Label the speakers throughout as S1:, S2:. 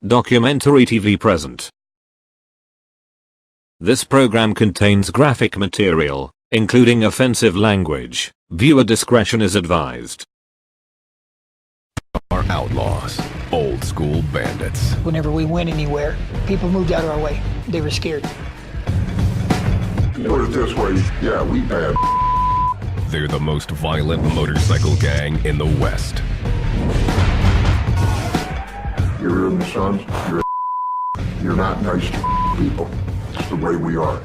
S1: Documentary TV present. This program contains graphic material, including offensive language. Viewer discretion is advised.
S2: Are outlaws, old school bandits.
S3: Whenever we went anywhere, people moved out of our way. They were scared.
S4: Put it this way, yeah, we bad.
S2: They're the most violent motorcycle gang in the West.
S4: You're in the Sons, you're not nice to people. It's the way we are.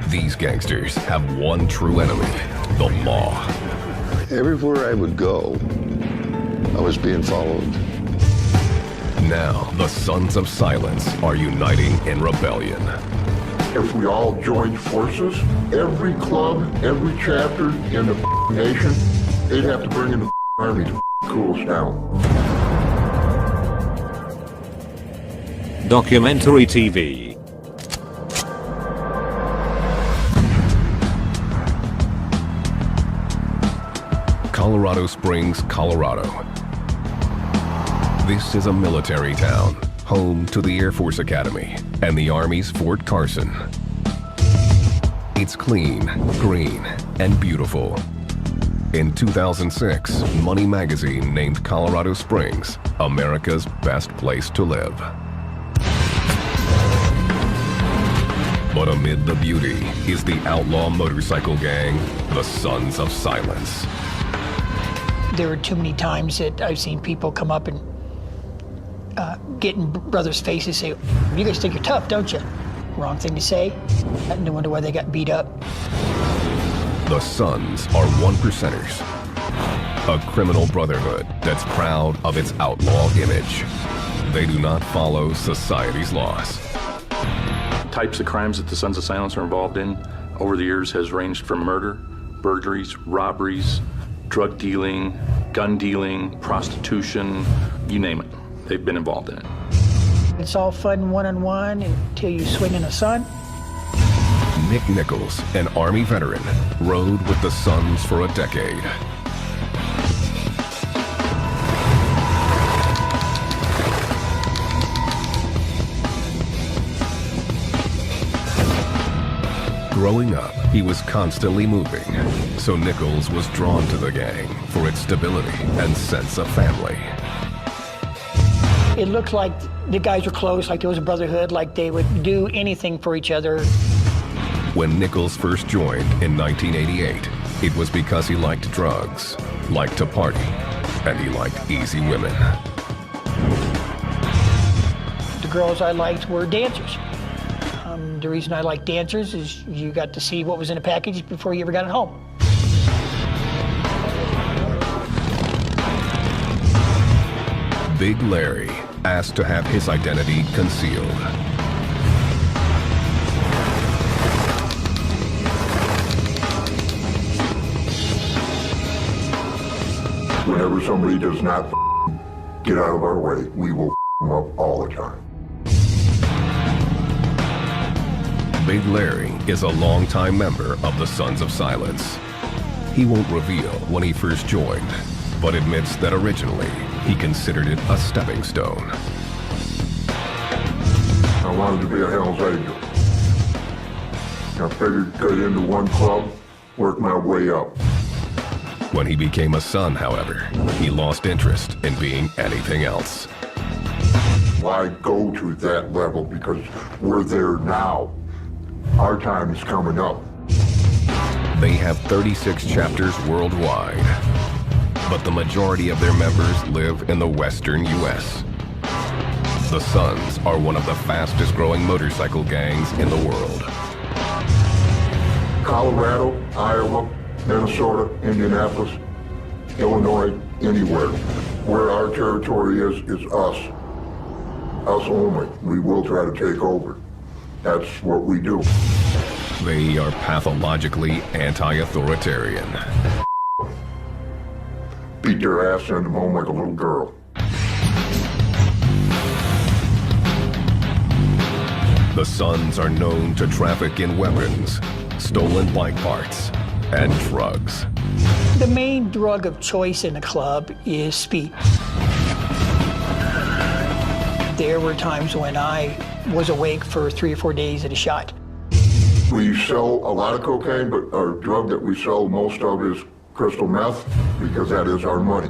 S2: These gangsters have one true enemy, the law.
S5: Everywhere I would go, I was being followed.
S2: Now, the Sons of Silence are uniting in rebellion.
S4: If we all joined forces, every club, every chapter in the nation, they'd have to bring in the army to cool us down.
S1: Documentary TV.
S2: Colorado Springs, Colorado. This is a military town, home to the Air Force Academy and the Army's Fort Carson. It's clean, green, and beautiful. In 2006, Money Magazine named Colorado Springs America's best place to live. But amid the beauty is the outlaw motorcycle gang, the Sons of Silence.
S3: There were too many times that I've seen people come up and get in brothers' faces, say, "You guys think you're tough, don't you?" Wrong thing to say. No wonder why they got beat up.
S2: The Sons are one percenters, a criminal brotherhood that's proud of its outlaw image. They do not follow society's laws.
S6: Types of crimes that the Sons of Silence are involved in over the years has ranged from murder, burglaries, robberies, drug dealing, gun dealing, prostitution, you name it. They've been involved in it.
S3: It's all fun one-on-one until you swing in the sun.
S2: Nick Nichols, an Army veteran, rode with the Sons for a decade. Growing up, he was constantly moving, so Nichols was drawn to the gang for its stability and sense of family.
S3: It looked like the guys were close, like there was a brotherhood, like they would do anything for each other.
S2: When Nichols first joined in 1988, it was because he liked drugs, liked to party, and he liked easy women.
S3: The girls I liked were dancers. The reason I like dancers is you got to see what was in a package before you ever got it home.
S2: Big Larry asked to have his identity concealed.
S4: Whenever somebody does not get out of our way, we will them up all the time.
S2: Big Larry is a longtime member of the Sons of Silence. He won't reveal when he first joined, but admits that originally he considered it a stepping stone.
S4: I wanted to be a Hell's Angel. I figured get into one club, work my way up.
S2: When he became a Son, however, he lost interest in being anything else.
S4: Why go to that level? Because we're there now. Our time is coming up.
S2: They have 36 chapters worldwide, but the majority of their members live in the western U.S. The Sons are one of the fastest growing motorcycle gangs in the world.
S4: Colorado, Iowa, Minnesota, Indianapolis, Illinois, anywhere. Where our territory is us. Us only. We will try to take over. That's what we do.
S2: They are pathologically anti-authoritarian.
S4: Beat their ass, send them home like a little girl.
S2: The Sons are known to traffic in weapons, stolen bike parts, and drugs.
S3: The main drug of choice in the club is speed. There were times when I was awake for 3 or 4 days at a shot.
S4: We sell a lot of cocaine, but our drug that we sell most of is crystal meth, because that is our money.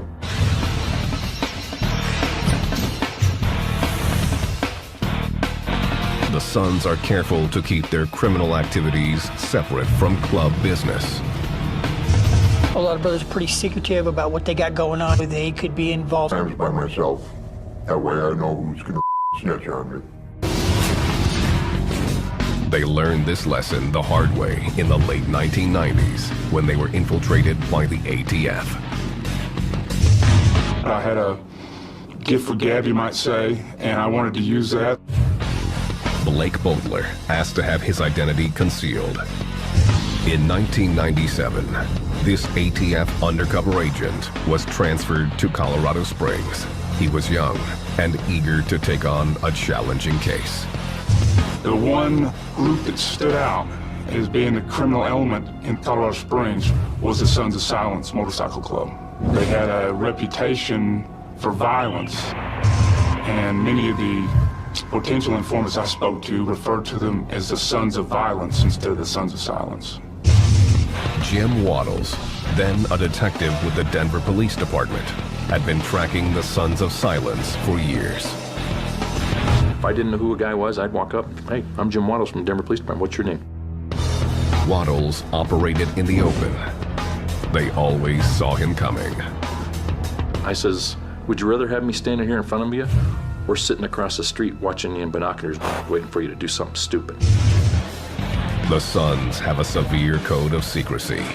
S2: The Sons are careful to keep their criminal activities separate from club business.
S3: A lot of brothers are pretty secretive about what they got going on. They could be involved.
S4: Times by myself. That way I know who's gonna snitch on me.
S2: They learned this lesson the hard way in the late 1990s when they were infiltrated by the ATF.
S7: I had a gift for gab, you might say, and I wanted to use that.
S2: Blake Boldler asked to have his identity concealed. In 1997, this ATF undercover agent was transferred to Colorado Springs. He was young and eager to take on a challenging case.
S7: The one group that stood out as being the criminal element in Colorado Springs was the Sons of Silence Motorcycle Club. They had a reputation for violence, and many of the potential informants I spoke to referred to them as the Sons of Violence instead of the Sons of Silence.
S2: Jim Waddles, then a detective with the Denver Police Department, had been tracking the Sons of Silence for years.
S6: If I didn't know who a guy was, I'd walk up, "Hey, I'm Jim Waddles from Denver Police Department. What's your name?"
S2: Waddles operated in the open. They always saw him coming.
S6: I says, "Would you rather have me standing here in front of you or sitting across the street watching you in binoculars waiting for you to do something stupid?"
S2: The Sons have a severe code of secrecy.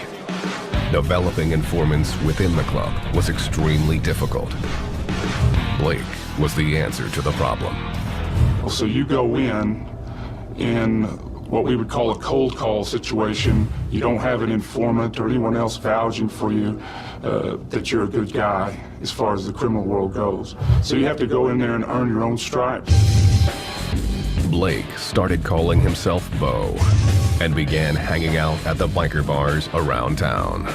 S2: Developing informants within the club was extremely difficult. Blake was the answer to the problem.
S7: So you go in what we would call a cold call situation. You don't have an informant or anyone else vouching for you that you're a good guy as far as the criminal world goes. So you have to go in there and earn your own stripes.
S2: Blake started calling himself Bo and began hanging out at the biker bars around town.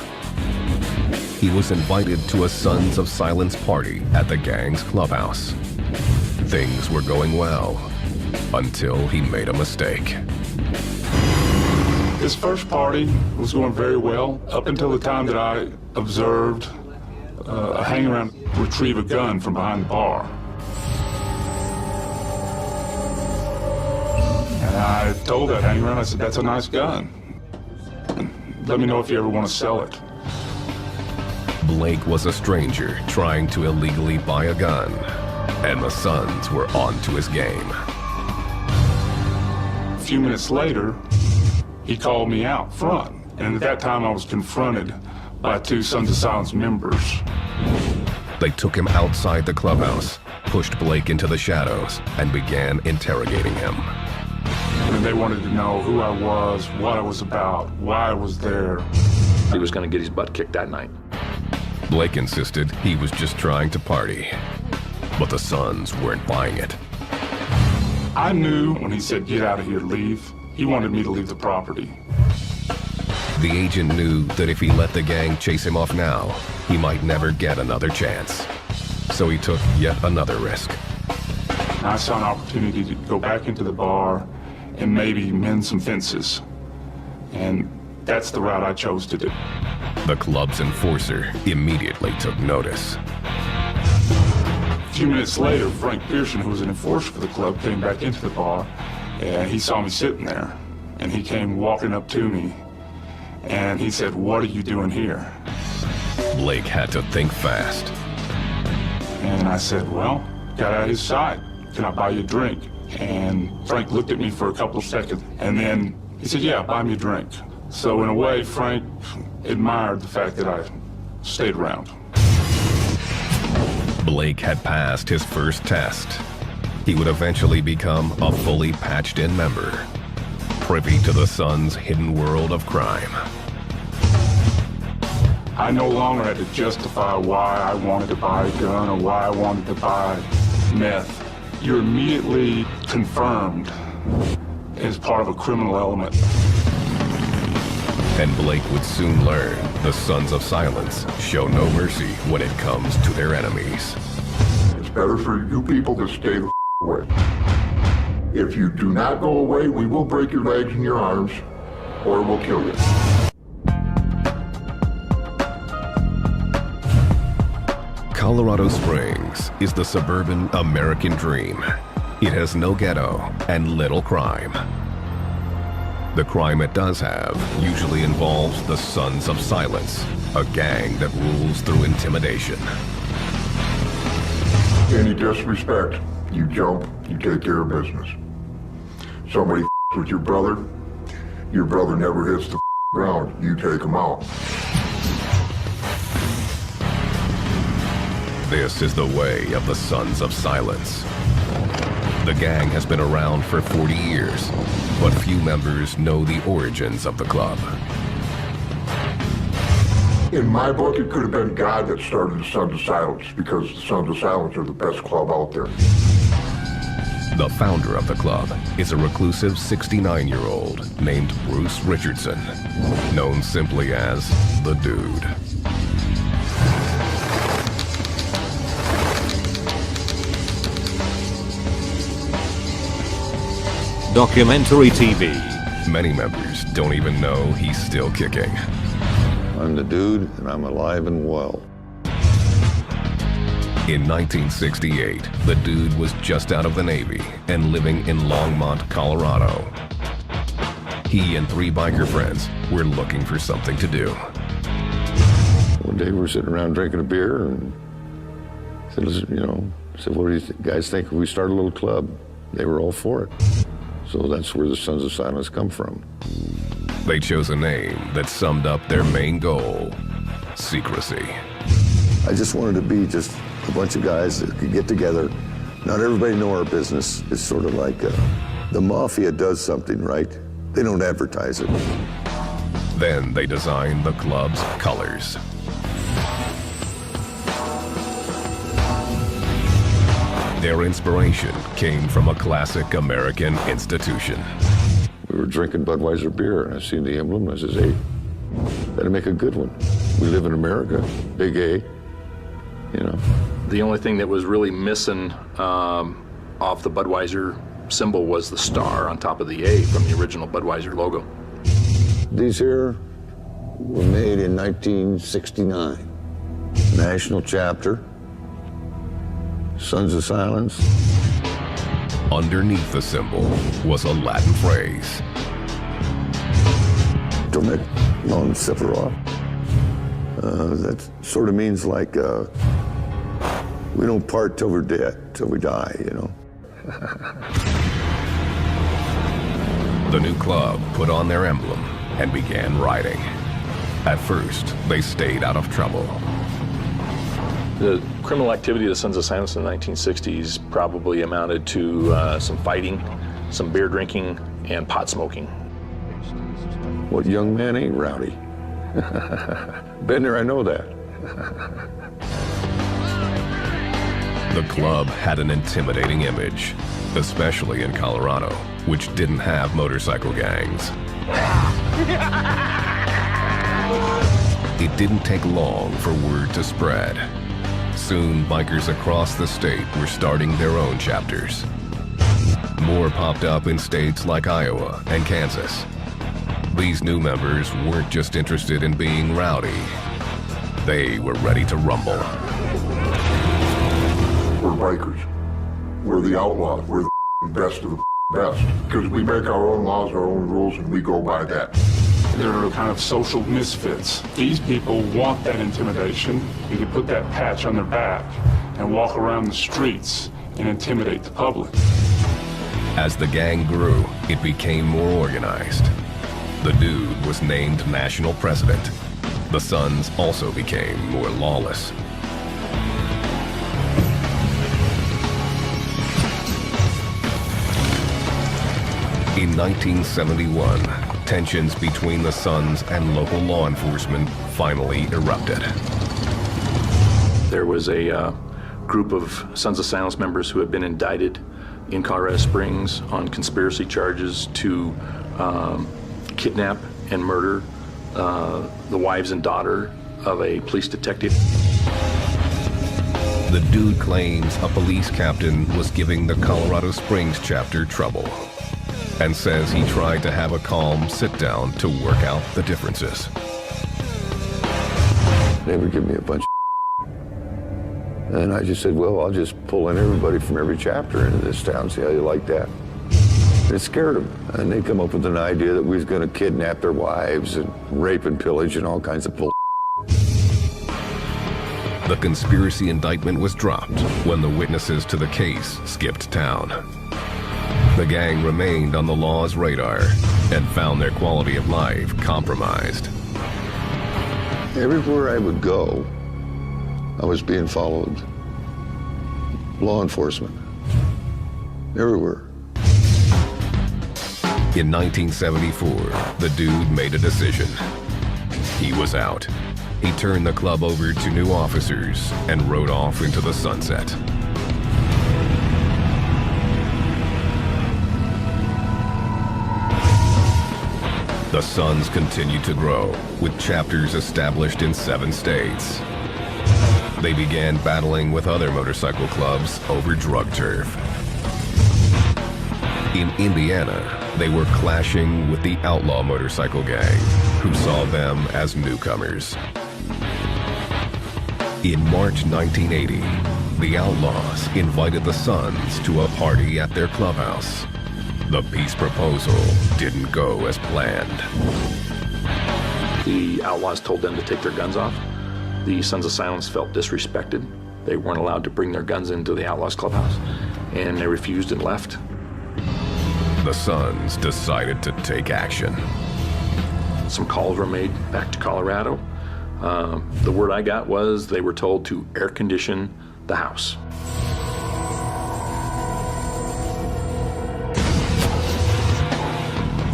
S2: He was invited to a Sons of Silence party at the gang's clubhouse. Things were going well until he made a mistake.
S7: This first party was going very well up until the time that I observed a hangaround retrieve a gun from behind the bar. And I told that hangaround, I said, "That's a nice gun. Let me know if you ever want to sell it."
S2: Blake was a stranger trying to illegally buy a gun, and the Sons were on to his game.
S7: A few minutes later, he called me out front, and at that time I was confronted by 2 Sons of Silence members.
S2: They took him outside the clubhouse, pushed Blake into the shadows, and began interrogating him.
S7: And they wanted to know who I was, what I was about, why I was there.
S6: He was going to get his butt kicked that night.
S2: Blake insisted he was just trying to party, but the Sons weren't buying it.
S7: I knew when he said, "Get out of here, leave," he wanted me to leave the property.
S2: The agent knew that if he let the gang chase him off now, he might never get another chance. So he took yet another risk.
S7: And I saw an opportunity to go back into the bar and maybe mend some fences. And that's the route I chose to do.
S2: The club's enforcer immediately took notice.
S7: A few minutes later, Frank Pearson, who was an enforcer for the club, came back into the bar, and he saw me sitting there. And he came walking up to me, and he said, "What are you doing here?"
S2: Blake had to think fast.
S7: And I said, "Well, got out of his sight. Can I buy you a drink?" And Frank looked at me for a couple of seconds, and then he said, "Yeah, buy me a drink." So in a way, Frank admired the fact that I stayed around.
S2: Blake had passed his first test. He would eventually become a fully patched-in member, privy to the Sons' hidden world of crime.
S7: I no longer had to justify why I wanted to buy a gun or why I wanted to buy meth. You're immediately confirmed as part of a criminal element.
S2: And Blake would soon learn the Sons of Silence show no mercy when it comes to their enemies.
S4: It's better for you people to stay the away. If you do not go away, we will break your legs and your arms, or we'll kill you.
S2: Colorado Springs is the suburban American dream. It has no ghetto and little crime. The crime it does have usually involves the Sons of Silence, a gang that rules through intimidation.
S4: Any disrespect, you jump, you take care of business. Somebody with your brother never hits the ground, you take him out.
S2: This is the way of the Sons of Silence. The gang has been around for 40 years, but few members know the origins of the club.
S4: In my book, it could have been God that started the Sons of Silence, because the Sons of Silence are the best club out there.
S2: The founder of the club is a reclusive 69-year-old named Bruce Richardson, known simply as the Dude.
S1: Documentary TV.
S2: Many members don't even know he's still kicking.
S5: I'm the Dude, and I'm alive and well.
S2: In 1968, the Dude was just out of the Navy and living in Longmont, Colorado. He and 3 biker friends were looking for something to do.
S5: One day we're sitting around drinking a beer and said, what do you guys think if we start a little club? They were all for it. So that's where the Sons of Silence come from.
S2: They chose a name that summed up their main goal: secrecy.
S5: I just wanted to be just a bunch of guys that could get together. Not everybody know our business. It's sort of like the mafia does something, right? They don't advertise it.
S2: Then they designed the club's colors. Their inspiration came from a classic American institution.
S5: We were drinking Budweiser beer, and I seen the emblem, and I says, hey, that'll make a good one. We live in America, big A, you know.
S6: The only thing that was really missing off the Budweiser symbol was the star on top of the A from the original Budweiser logo.
S5: These here were made in 1969. National chapter, Sons of Silence.
S2: Underneath the symbol was a Latin phrase.
S5: Dormit non separa. That sort of means like, we don't part till we're dead, till we die, you know.
S2: The new club put on their emblem and began riding. At first, they stayed out of trouble.
S6: The criminal activity of the Sons of Silence in the 1960s probably amounted to some fighting, some beer drinking, and pot smoking.
S5: What young man ain't rowdy? Been there, I know that.
S2: The club had an intimidating image, especially in Colorado, which didn't have motorcycle gangs. It didn't take long for word to spread. Soon, bikers across the state were starting their own chapters. More popped up in states like Iowa and Kansas. These new members weren't just interested in being rowdy. They were ready to rumble.
S4: We're bikers. We're the outlaws. We're the best of the best. Because we make our own laws, our own rules, and we go by that.
S7: They're kind of social misfits. These people want that intimidation. You can put that patch on their back and walk around the streets and intimidate the public.
S2: As the gang grew, it became more organized. The Dude was named national president. The Sons also became more lawless. In 1971, tensions between the Sons and local law enforcement finally erupted.
S6: There was a group of Sons of Silence members who had been indicted in Colorado Springs on conspiracy charges to kidnap and murder the wives and daughter of a police detective.
S2: The dude claims a police captain was giving the Colorado Springs chapter trouble and says he tried to have a calm sit-down to work out the differences.
S5: They would give me a bunch of and I just said, well, I'll just pull in everybody from every chapter into this town, see how you like that. It scared them, and they come up with an idea that we was going to kidnap their wives and rape and pillage and all kinds of bull.
S2: The conspiracy indictment was dropped when the witnesses to the case skipped town. The gang remained on the law's radar and found their quality of life compromised.
S5: Everywhere I would go, I was being followed. Law enforcement. Everywhere.
S2: In 1974, the dude made a decision. He was out. He turned the club over to new officers and rode off into the sunset. The Sons continued to grow, with chapters established in 7 states. They began battling with other motorcycle clubs over drug turf. In Indiana, they were clashing with the outlaw motorcycle gang, who saw them as newcomers. In March 1980, the Outlaws invited the Sons to a party at their clubhouse. The peace proposal didn't go as planned.
S6: The Outlaws told them to take their guns off. The Sons of Silence felt disrespected. They weren't allowed to bring their guns into the Outlaws clubhouse, and they refused and left.
S2: The Sons decided to take action.
S6: Some calls were made back to Colorado. The word I got was they were told to air condition the house.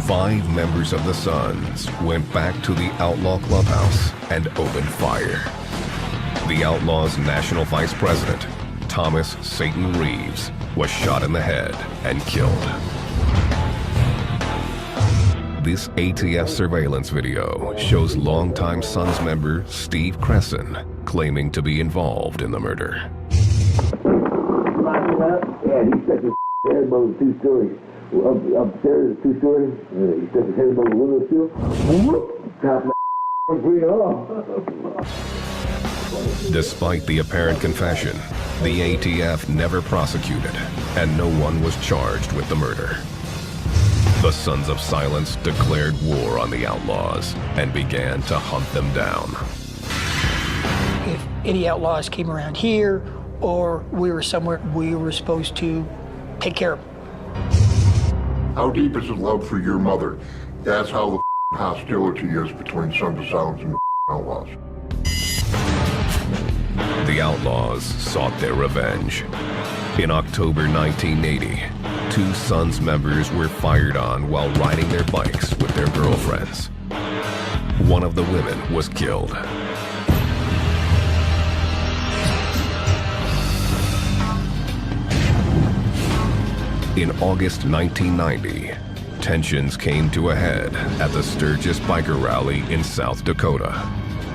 S2: Five members of the Sons went back to the Outlaw Clubhouse and opened fire. The Outlaws' national vice president, Thomas Satan Reeves, was shot in the head and killed. This ATF surveillance video shows longtime Sons member Steve Cresson claiming to be involved in the murder.
S8: Yeah, he stuck his head above the 2 stories. Upstairs, 2 stories. He stuck his head above the window sill. Whoop! Top of bring it off.
S2: Despite the apparent confession, the ATF never prosecuted, and no one was charged with the murder. The Sons of Silence declared war on the Outlaws and began to hunt them down.
S3: If any outlaws came around here or we were somewhere, we were supposed to take care of them.
S4: How deep is the love for your mother? That's how the hostility is between Sons of Silence and the Outlaws.
S2: The Outlaws sought their revenge. In October 1980, 2 Sons members were fired on while riding their bikes with their girlfriends. One of the women was killed. In August 1990, tensions came to a head at the Sturgis Biker Rally in South Dakota,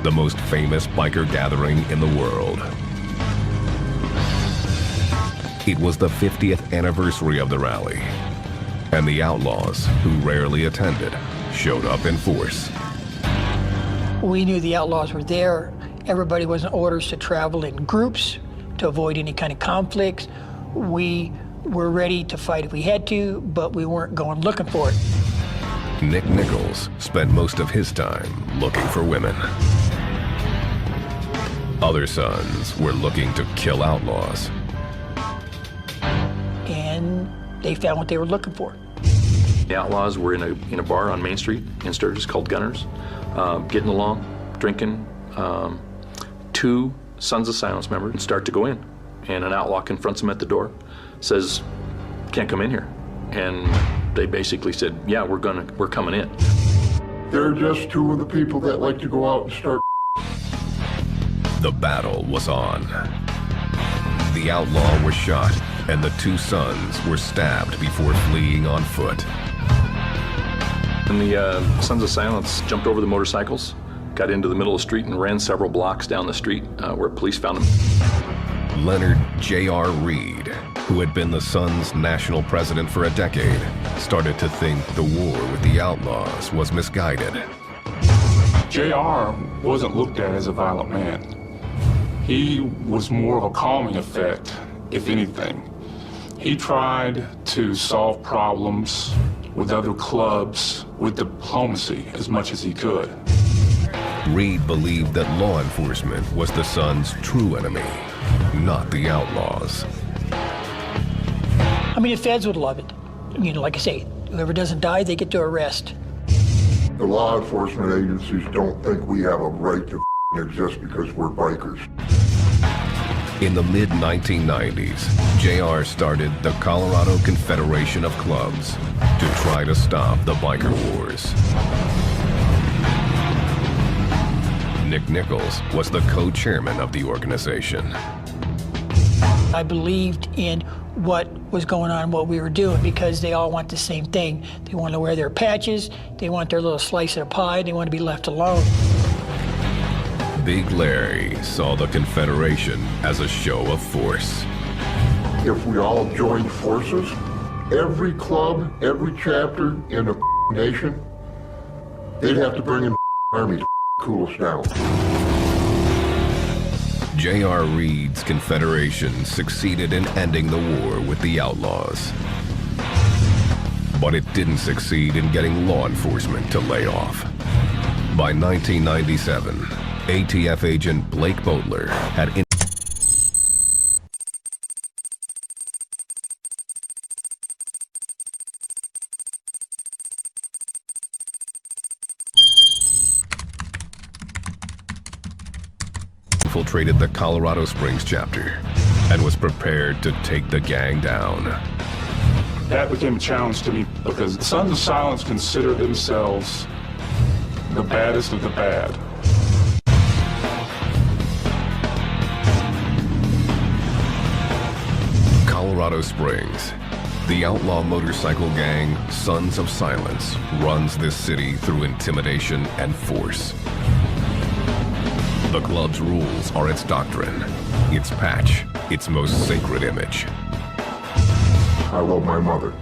S2: the most famous biker gathering in the world. It was the 50th anniversary of the rally, and the Outlaws, who rarely attended, showed up in force.
S3: We knew the outlaws were there. Everybody was in orders to travel in groups to avoid any kind of conflicts. We were ready to fight if we had to, but we weren't going looking for it.
S2: Nick Nichols spent most of his time looking for women. Other Sons were looking to kill outlaws.
S3: And they found what they were looking for.
S6: The Outlaws were in a bar on Main Street in Sturgis called Gunners, getting along, drinking. 2 Sons of Silence members start to go in, and an outlaw confronts them at the door, says, "Can't come in here." And they basically said, "Yeah, we're coming in."
S4: They're just 2 of the people that like to go out and start.
S2: The battle was on. The outlaw was shot, and the 2 Sons were stabbed before fleeing on foot.
S6: And the Sons of Silence jumped over the motorcycles, got into the middle of the street, and ran several blocks down the street where police found them.
S2: Leonard J.R. Reed, who had been the Suns' national president for a decade, started to think the war with the Outlaws was misguided.
S7: JR wasn't looked at as a violent man. He was more of a calming effect, if anything. He tried to solve problems with other clubs with diplomacy as much as he could.
S2: Reed believed that law enforcement was the Suns' true enemy, not the Outlaws.
S3: I mean, the feds would love it. You know, like I say, whoever doesn't die, they get to arrest.
S4: The law enforcement agencies don't think we have a right to exist because we're bikers.
S2: In the mid-1990s, JR started the Colorado Confederation of Clubs to try to stop the biker wars. Nick Nichols was the co-chairman of the organization.
S3: I believed in what was going on, what we were doing, because they all want the same thing. They want to wear their patches, they want their little slice of pie, they want to be left alone.
S2: Big Larry saw the Confederation as a show of force.
S4: If we all joined forces, every club, every chapter in the nation, they'd have to bring in army to cool us down.
S2: J.R. Reed's Confederation succeeded in ending the war with the Outlaws. But it didn't succeed in getting law enforcement to lay off. By 1997, ATF agent Blake Boatler had infiltrated the Colorado Springs chapter and was prepared to take the gang down.
S7: That became a challenge to me because the Sons of Silence consider themselves the baddest of the bad.
S2: Colorado Springs. The outlaw motorcycle gang, Sons of Silence, runs this city through intimidation and force. The club's rules are its doctrine, its patch, its most sacred image.
S4: I love my mother.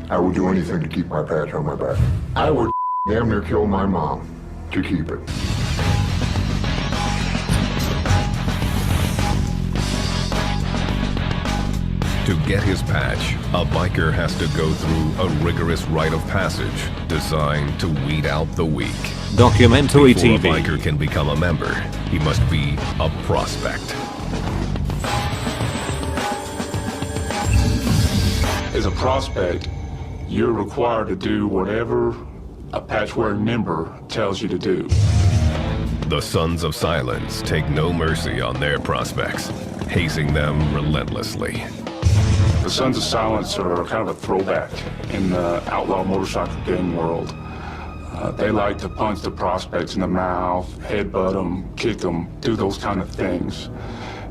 S4: I would do anything to keep my patch on my back. I would damn near kill my mom to keep it.
S2: To get his patch, a biker has to go through a rigorous rite of passage designed to weed out the weak.
S1: Documentary
S2: Before
S1: TV.
S2: a biker can become a member, he must be a prospect.
S7: As a prospect, you're required to do whatever a patch-wearing member tells you to do.
S2: The Sons of Silence take no mercy on their prospects, hazing them relentlessly.
S7: The Sons of Silence are kind of a throwback in the outlaw motorcycle gang world. They like to punch the prospects in the mouth, headbutt them, kick them, do those kind of things,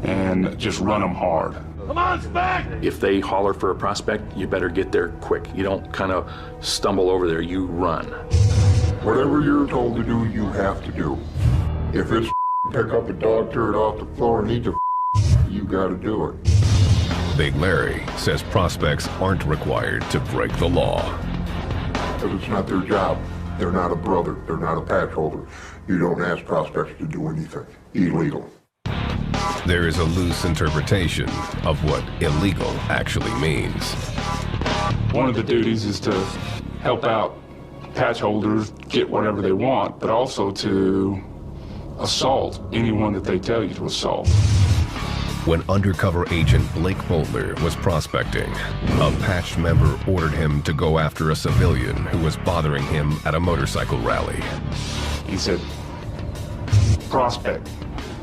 S7: and just run them hard.
S6: Come on, Spec! If they holler for a prospect, you better get there quick. You don't kind of stumble over there, you run.
S4: Whatever you're told to do, you have to do. If it's pick up a dog turd off the floor and eat the you gotta do it.
S2: Big Larry says prospects aren't required to break the law.
S4: Because it's not their job. They're not a brother. They're not a patch holder. You don't ask prospects to do anything illegal.
S2: There is a loose interpretation of what illegal actually means.
S7: One of the duties is to help out patch holders get whatever they want, but also to assault anyone that they tell you to assault.
S2: When undercover agent Blake Boatler was prospecting, a patched member ordered him to go after a civilian who was bothering him at a motorcycle rally.
S7: He said, prospect,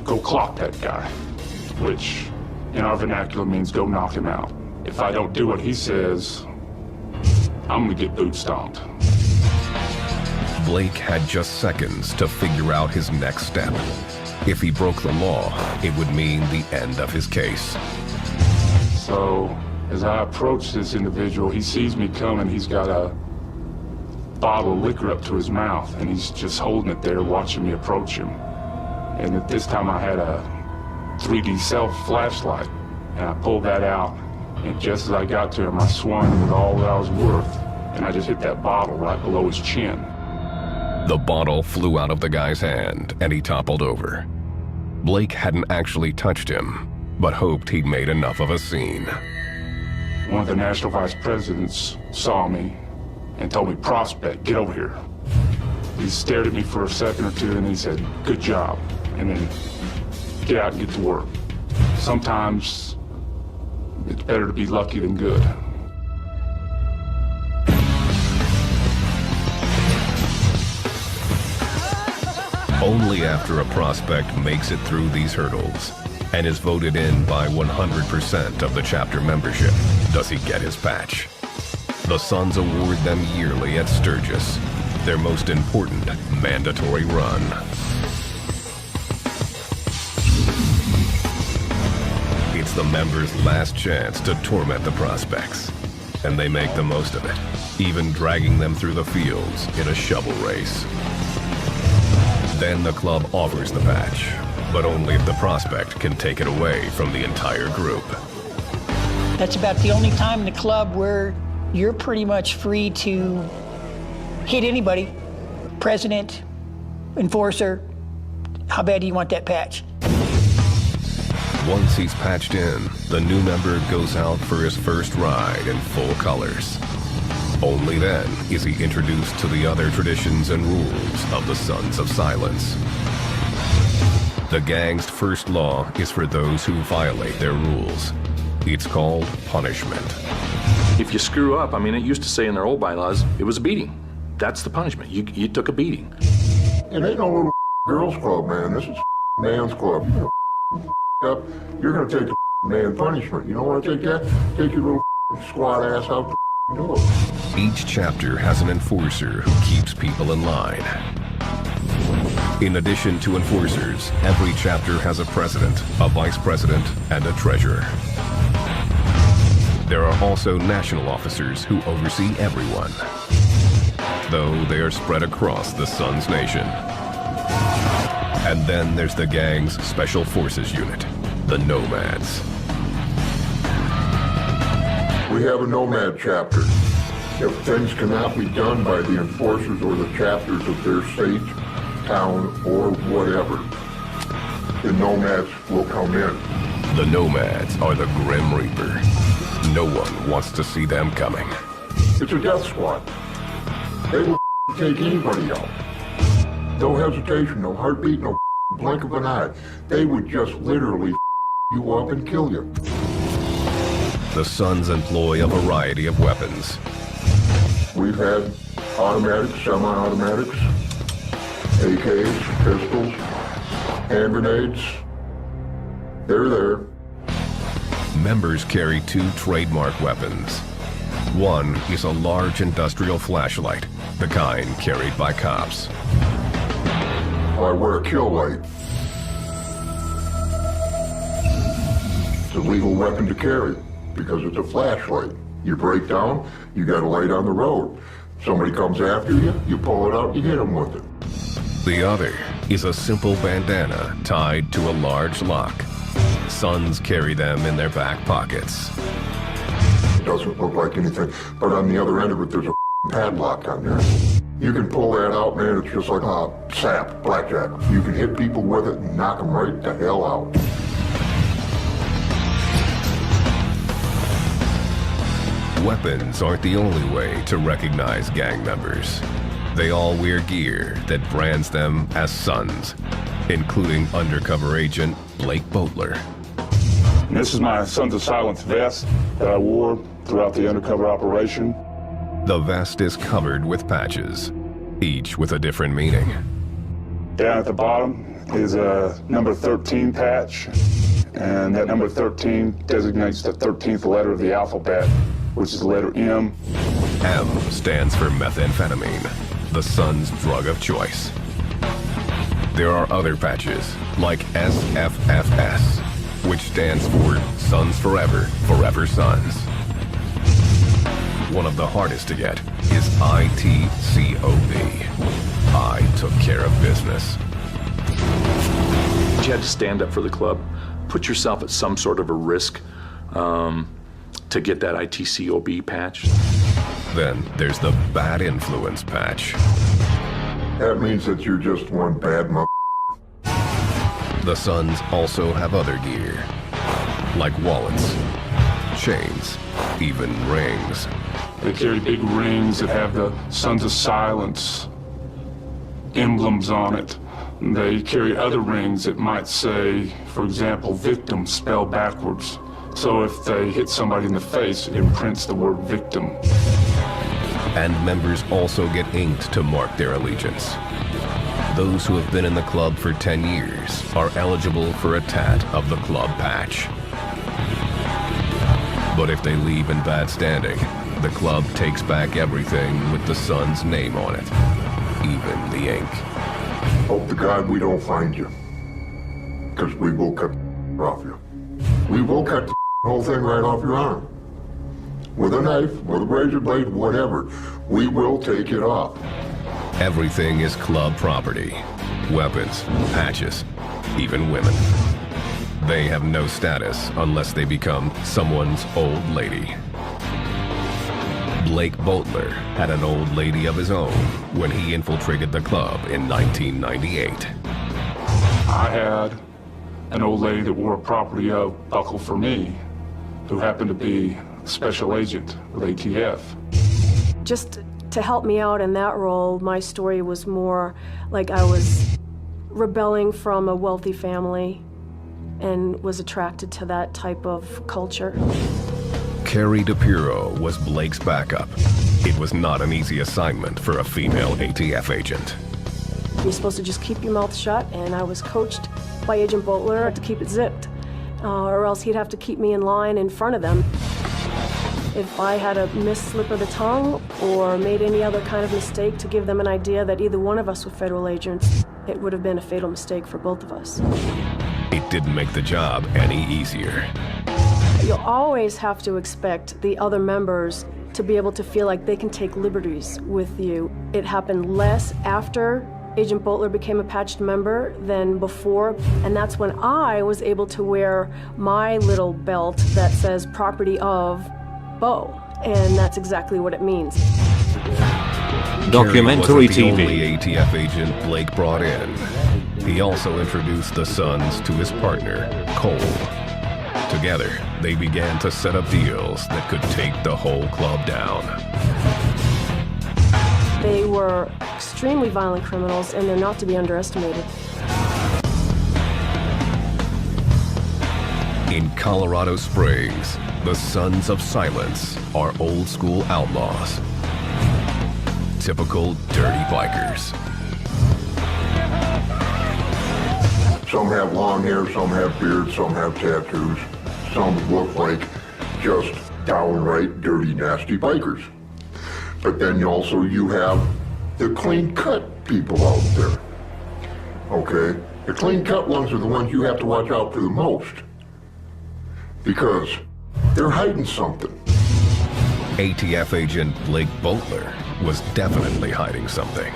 S7: go clock that guy, which in our vernacular means go knock him out. If I don't do what he says, I'm gonna get boot stomped.
S2: Blake had just seconds to figure out his next step. If he broke the law, it would mean the end of his case.
S7: So, as I approach this individual, he sees me coming. He's got a bottle of liquor up to his mouth, and he's just holding it there, watching me approach him. And at this time, I had a 3D self flashlight, and I pulled that out, and just as I got to him, I swung with all that I was worth, and I just hit that bottle right below his chin.
S2: The bottle flew out of the guy's hand and he toppled over. Blake hadn't actually touched him, but hoped he'd made enough of a scene.
S7: One of the national vice presidents saw me and told me, "Prospect, get over here." He stared at me for a second or two and he said, "Good job," and then get out and get to work. Sometimes it's better to be lucky than good.
S2: Only after a prospect makes it through these hurdles and is voted in by 100% of the chapter membership does he get his patch. The Suns award them yearly at Sturgis, their most important mandatory run. It's the members' last chance to torment the prospects, and they make the most of it, even dragging them through the fields in a shovel race. Then the club offers the patch, but only if the prospect can take it away from the entire group.
S3: That's about the only time in the club where you're pretty much free to hit anybody, president, enforcer. How bad do you want that patch?
S2: Once he's patched in, the new member goes out for his first ride in full colors. Only then is he introduced to the other traditions and rules of the Sons of Silence. The gang's first law is for those who violate their rules. It's called punishment.
S6: If you screw up, I mean, it used to say in their old bylaws, it was a beating. That's the punishment. You took a beating.
S4: It ain't no little girls club, man. This is man's club. Up, you're gonna take the man punishment. You don't want to take that? Take your little squat ass out the door.
S2: Each chapter has an enforcer who keeps people in line. In addition to enforcers, every chapter has a president, a vice president, and a treasurer. There are also national officers who oversee everyone, though they are spread across the Suns Nation. And then there's the gang's Special Forces unit, the Nomads.
S4: We have a nomad chapter. If things cannot be done by the enforcers or the chapters of their state, town, or whatever, the nomads will come in.
S2: The Nomads are the Grim Reaper. No one wants to see them coming.
S4: It's a death squad. They will take anybody out. No hesitation, no heartbeat, no blink of an eye. They would just literally you up and kill you.
S2: The Suns employ a variety of weapons.
S4: We've had automatics, semi-automatics, AKs, pistols, hand grenades. They're there.
S2: Members carry 2 trademark weapons. One is a large industrial flashlight, the kind carried by cops.
S4: I wear a kill light. It's a legal weapon to carry because it's a flashlight. You break down, you got a light on the road. Somebody comes after you, you pull it out, you hit them with it.
S2: The other is a simple bandana tied to a large lock. Suns carry them in their back pockets.
S4: It doesn't look like anything, but on the other end of it, there's a padlock on there. You can pull that out, man, it's just like a sap, blackjack. You can hit people with it and knock them right the hell out.
S2: Weapons aren't the only way to recognize gang members. They all wear gear that brands them as Suns, including undercover agent Blake Boatler.
S7: And this is my Sons of Silence vest that I wore throughout the undercover operation.
S2: The vest is covered with patches, each with a different meaning.
S7: Down at the bottom is a number 13 patch, and that number 13 designates the 13th letter of the alphabet, which is the letter M.
S2: M stands for methamphetamine, the Suns' drug of choice. There are other patches, like SFFS, which stands for Suns Forever, Forever Suns. One of the hardest to get is ITCOB. I took care of business.
S6: You had to stand up for the club, put yourself at some sort of a risk to get that ITCOB patch.
S2: Then there's the bad influence patch.
S4: That means that you're just one bad
S2: The Sons also have other gear, like wallets, chains, even rings.
S7: They carry big rings that have the Sons of Silence emblems on it. They carry other rings that might say, for example, victim spelled backwards. So if they hit somebody in the face, it imprints the word victim.
S2: And members also get inked to mark their allegiance. Those who have been in the club for 10 years are eligible for a tat of the club patch. But if they leave in bad standing, the club takes back everything with the Sons' name on it, even the ink.
S4: Hope to God we don't find you, because we will cut off you. We will cut the whole thing right off your arm. With a knife, with a razor blade, whatever. We will take it off.
S2: Everything is club property. Weapons, patches, even women. They have no status unless they become someone's old lady. Blake Boatler had an old lady of his own when he infiltrated the club in 1998.
S7: I had an old lady that wore a property of Buckle for Me, who happened to be a special agent with ATF.
S9: Just to help me out in that role, my story was more like I was rebelling from a wealthy family and was attracted to that type of culture.
S2: Carrie DePiro was Blake's backup. It was not an easy assignment for a female ATF agent.
S9: You're supposed to just keep your mouth shut, and I was coached by Agent Boatler to keep it zipped, or else he'd have to keep me in line in front of them. If I had a misslip of the tongue or made any other kind of mistake to give them an idea that either one of us were federal agents, it would have been a fatal mistake for both of us.
S2: It didn't make the job any easier.
S9: You'll always have to expect the other members to be able to feel like they can take liberties with you. It happened less after Agent Boatler became a patched member than before, and that's when I was able to wear my little belt that says property of Bo, and that's exactly what it means.
S1: Documentary
S2: Carrie wasn't the
S1: TV.
S2: only ATF agent Blake brought in. He also introduced the Sons to his partner, Cole. Together, they began to set up deals that could take the whole club down.
S9: They were extremely violent criminals, and they're not to be underestimated.
S2: In Colorado Springs, the Sons of Silence are old school outlaws. Typical dirty bikers.
S4: Some have long hair, some have beards, some have tattoos. Some look like just downright dirty, nasty bikers. But then you have the clean-cut people out there. Okay? The clean-cut ones are the ones you have to watch out for the most. Because they're hiding something.
S2: ATF agent Blake Boatler was definitely hiding something.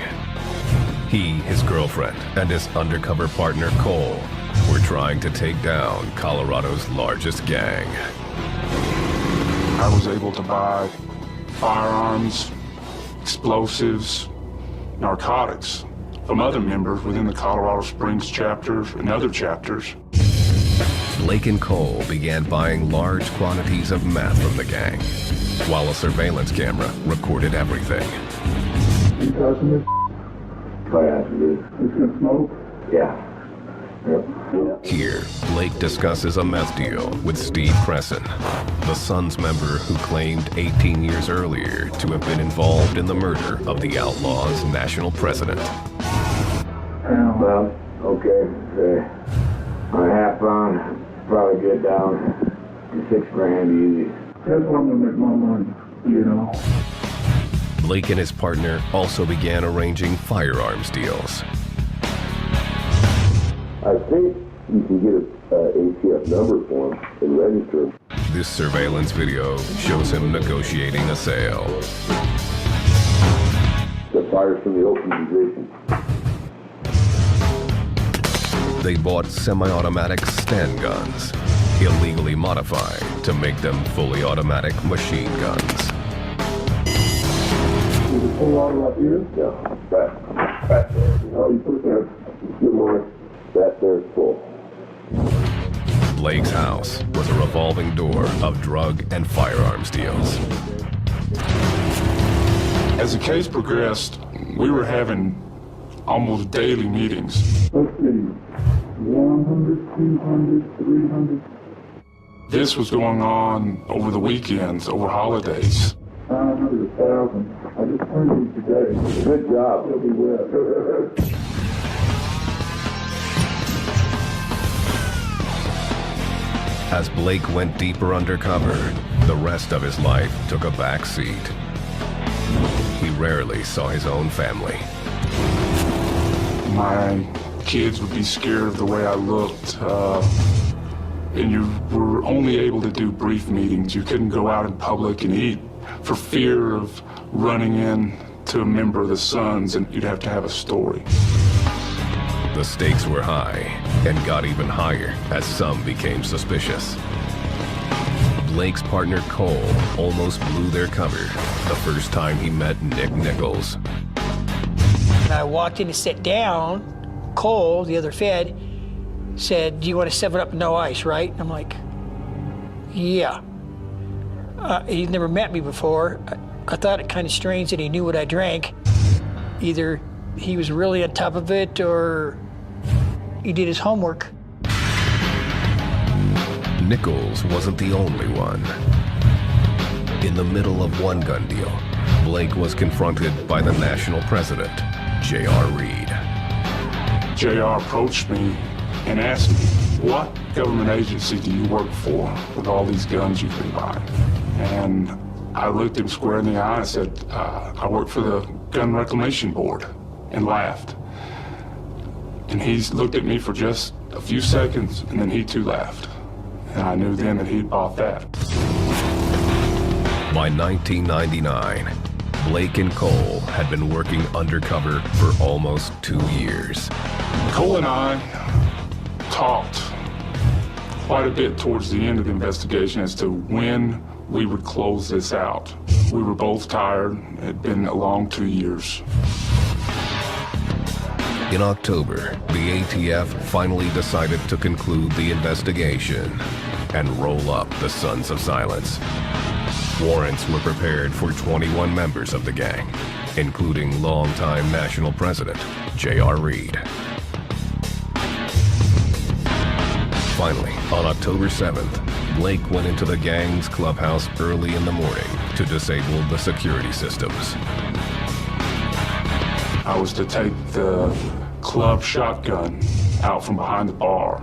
S2: He, his girlfriend, and his undercover partner Cole were trying to take down Colorado's largest gang.
S7: I was able to buy firearms, explosives, narcotics from other members within the Colorado Springs chapters and other chapters.
S2: Blake and Cole began buying large quantities of meth from the gang, while a surveillance camera recorded everything.
S8: You touching this? Oh, yeah, it is. It's gonna smoke? Yeah. Yep.
S2: Here, Blake discusses a meth deal with Steve Cresson, the Sons member who claimed 18 years earlier to have been involved in the murder of the Outlaws' national president.
S8: Well, okay. On a half pound, probably get down to $6 grand easy. That's where I'm gonna make my money, you know.
S2: Blake and his partner also began arranging firearms deals.
S8: I think you can get an ATF number for him and register him.
S2: This surveillance video shows him negotiating a sale.
S8: The fire's from the open position.
S2: They bought semi-automatic Sten guns, illegally modified to make them fully automatic machine guns.
S8: Pull on up here? Yeah, back there. Oh, you put it there. Good morning. That there's full.
S2: Blake's house was a revolving door of drug and firearms deals.
S7: As the case progressed, we were having almost daily meetings.
S8: Let's see. 100, 200, 300.
S7: This was going on over the weekends, over holidays.
S8: 900, 1,000. I just turned these today. Good job. It'll be well.
S2: As Blake went deeper undercover, the rest of his life took a back seat. He rarely saw his own family.
S7: My kids would be scared of the way I looked, and you were only able to do brief meetings. You couldn't go out in public and eat for fear of running into a member of the Sons, and you'd have to have a story.
S2: The stakes were high and got even higher as some became suspicious. Blake's partner Cole almost blew their cover the first time he met Nick Nichols.
S3: When I walked in to sit down, Cole, the other Fed, said, "Do you want a 7-Up and no ice, right?" I'm like, "Yeah." He'd never met me before. I thought it kind of strange that he knew what I drank. Either he was really on top of it or he did his homework.
S2: Nichols wasn't the only one. In the middle of one gun deal, Blake was confronted by the national president, J.R. Reed.
S7: JR approached me and asked me, "What government agency do you work for with all these guns you've been buying?" And I looked him square in the eye and said, "I work for the Gun Reclamation Board," and laughed. And he looked at me for just a few seconds, and then he too laughed. And I knew then that he'd bought that.
S2: By 1999, Blake and Cole had been working undercover for almost 2 years.
S7: Cole and I talked quite a bit towards the end of the investigation as to when we would close this out. We were both tired. It had been a long 2 years.
S2: In October, the ATF finally decided to conclude the investigation and roll up the Sons of Silence. Warrants were prepared for 21 members of the gang, including longtime national president J.R. Reed. Finally, on October 7th, Blake went into the gang's clubhouse early in the morning to disable the security systems.
S7: I was to take the club shotgun out from behind the bar.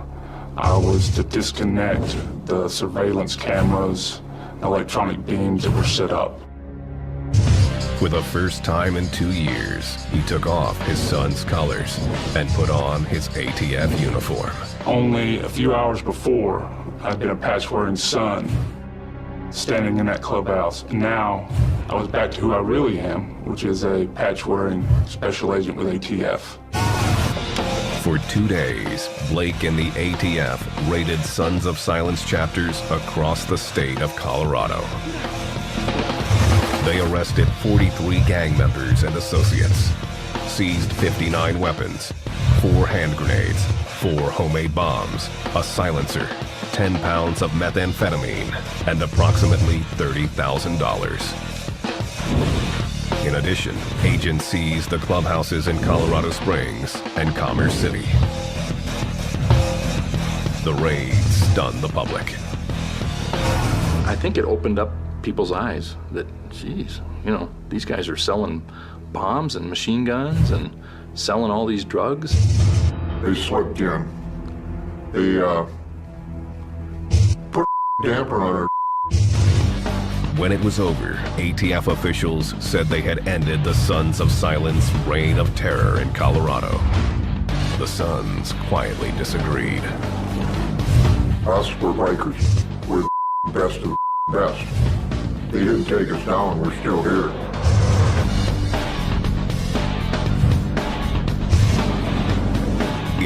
S7: I was to disconnect the surveillance cameras, electronic beams that were set up.
S2: For the first time in 2 years, he took off his son's colors and put on his ATF uniform.
S7: Only a few hours before, I'd been a patch-wearing son standing in that clubhouse. And now, I was back to who I really am, which is a patch-wearing special agent with ATF.
S2: For 2 days, Blake and the ATF raided Sons of Silence chapters across the state of Colorado. They arrested 43 gang members and associates, seized 59 weapons, 4 hand grenades, 4 homemade bombs, a silencer, 10 pounds of methamphetamine, and approximately $30,000. In addition, agents seized the clubhouses in Colorado Springs and Commerce City. The raid stunned the public.
S6: I think it opened up people's eyes that, geez, you know, these guys are selling bombs and machine guns and selling all these drugs.
S4: They slipped in. They put a damper on our.
S2: When it was over, ATF officials said they had ended the Sons of Silence reign of terror in Colorado. The Sons quietly disagreed.
S4: Us, we're bikers. We're the best of the best. They didn't take us down, we're still here.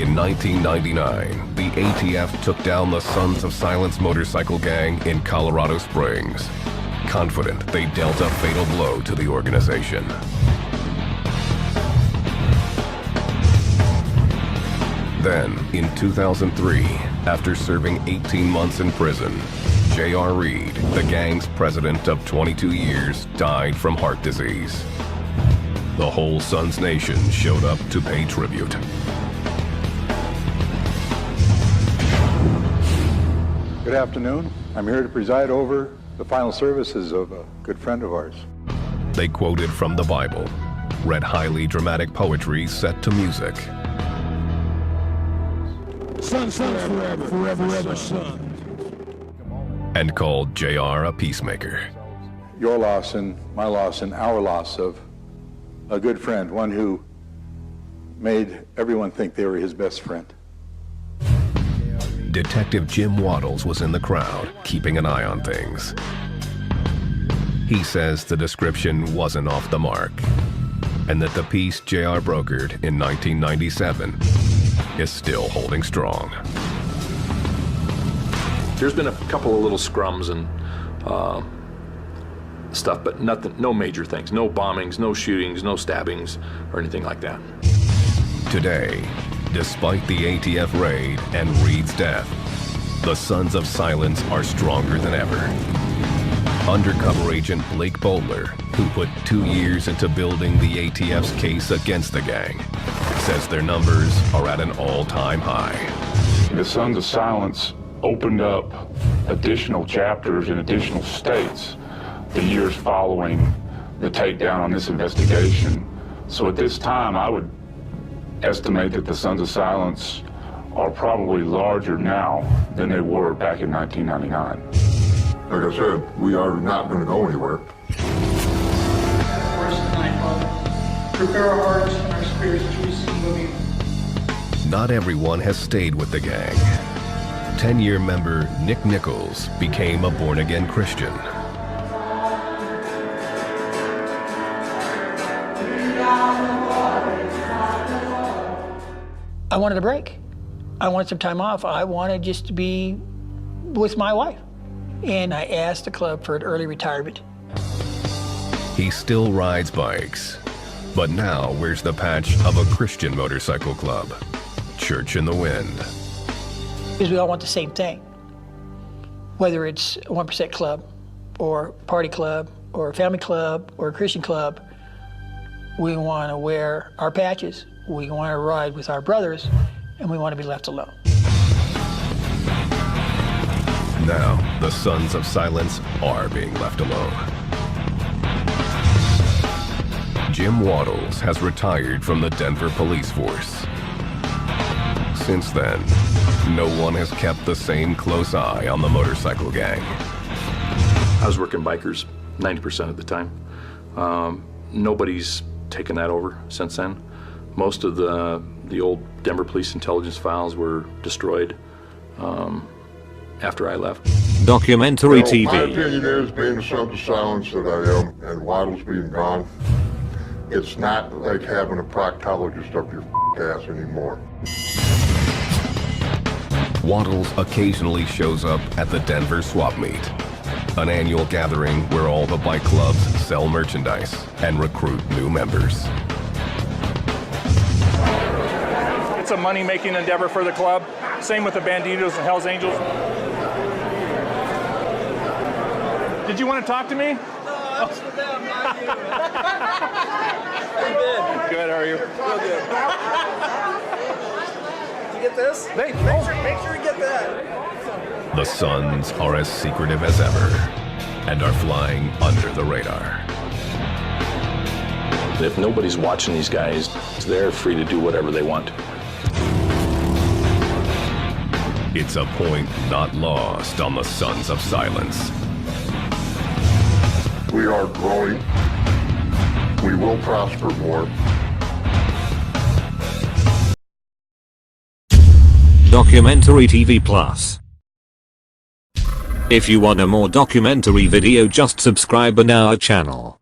S2: In 1999, the ATF took down the Sons of Silence motorcycle gang in Colorado Springs, confident they dealt a fatal blow to the organization. Then, in 2003, after serving 18 months in prison, J.R. Reed, the gang's president of 22 years, died from heart disease. The whole Sons Nation showed up to pay tribute.
S10: Good afternoon. I'm here to preside over the final services of a good friend of ours.
S2: They quoted from the Bible, read highly dramatic poetry set to music,
S11: Son, forever, forever, son.
S2: and called J.R. a peacemaker.
S10: Your loss and my loss and our loss of a good friend, one who made everyone think they were his best friend.
S2: Detective Jim Waddles was in the crowd, keeping an eye on things. He says the description wasn't off the mark, and that the piece J.R. brokered in 1997 is still holding strong.
S6: There's been a couple of little scrums and stuff, but nothing, no major things, no bombings, no shootings, no stabbings, or anything like that.
S2: Today, despite the ATF raid and Reed's death, the Sons of Silence are stronger than ever. Undercover agent Blake Bowler, who put 2 years into building the ATF's case against the gang, says their numbers are at an all-time high.
S7: The Sons of Silence opened up additional chapters in additional states the years following the takedown on this investigation. So at this time, I would estimate that the Sons of Silence are probably larger now than they were back in 1999.
S4: Like I said, we are not going to go anywhere.
S12: Words tonight, Father. Prepare our hearts and our spirits to receive of you.
S2: Not everyone has stayed with the gang. 10-year member Nick Nichols became a born-again Christian.
S3: I wanted a break. I wanted some time off. I wanted just to be with my wife. And I asked the club for an early retirement.
S2: He still rides bikes, but now wears the patch of a Christian motorcycle club, Church in the Wind.
S3: Because we all want the same thing. Whether it's a 1% club, or party club, or a family club, or a Christian club, we want to wear our patches, we want to ride with our brothers, and we want to be left alone.
S2: Now, the Sons of Silence are being left alone. Jim Waddles has retired from the Denver police force. Since then, no one has kept the same close eye on the motorcycle gang.
S6: I was working bikers 90% of the time. Nobody's taken that over since then. Most of the old Denver Police intelligence files were destroyed after I left.
S1: Documentary TV.
S4: My opinion is, being the Sons of Silence that I am, and Waddles being gone, it's not like having a proctologist up your ass anymore.
S2: Waddles occasionally shows up at the Denver Swap Meet, an annual gathering where all the bike clubs sell merchandise and recruit new members.
S13: It's a money-making endeavor for the club. Same with the Banditos and Hells Angels. Did you want to talk to me?
S14: No, I was with them, not you.
S13: Good, how are you?
S14: Real good. Did you get this? Make sure you get that.
S2: The Sons are as secretive as ever and are flying under the radar.
S6: If nobody's watching these guys, they're free to do whatever they want.
S2: It's a point not lost on the Sons of Silence.
S4: We are growing. We will prosper more.
S1: Documentary TV Plus. If you want a more documentary video, just subscribe on our channel.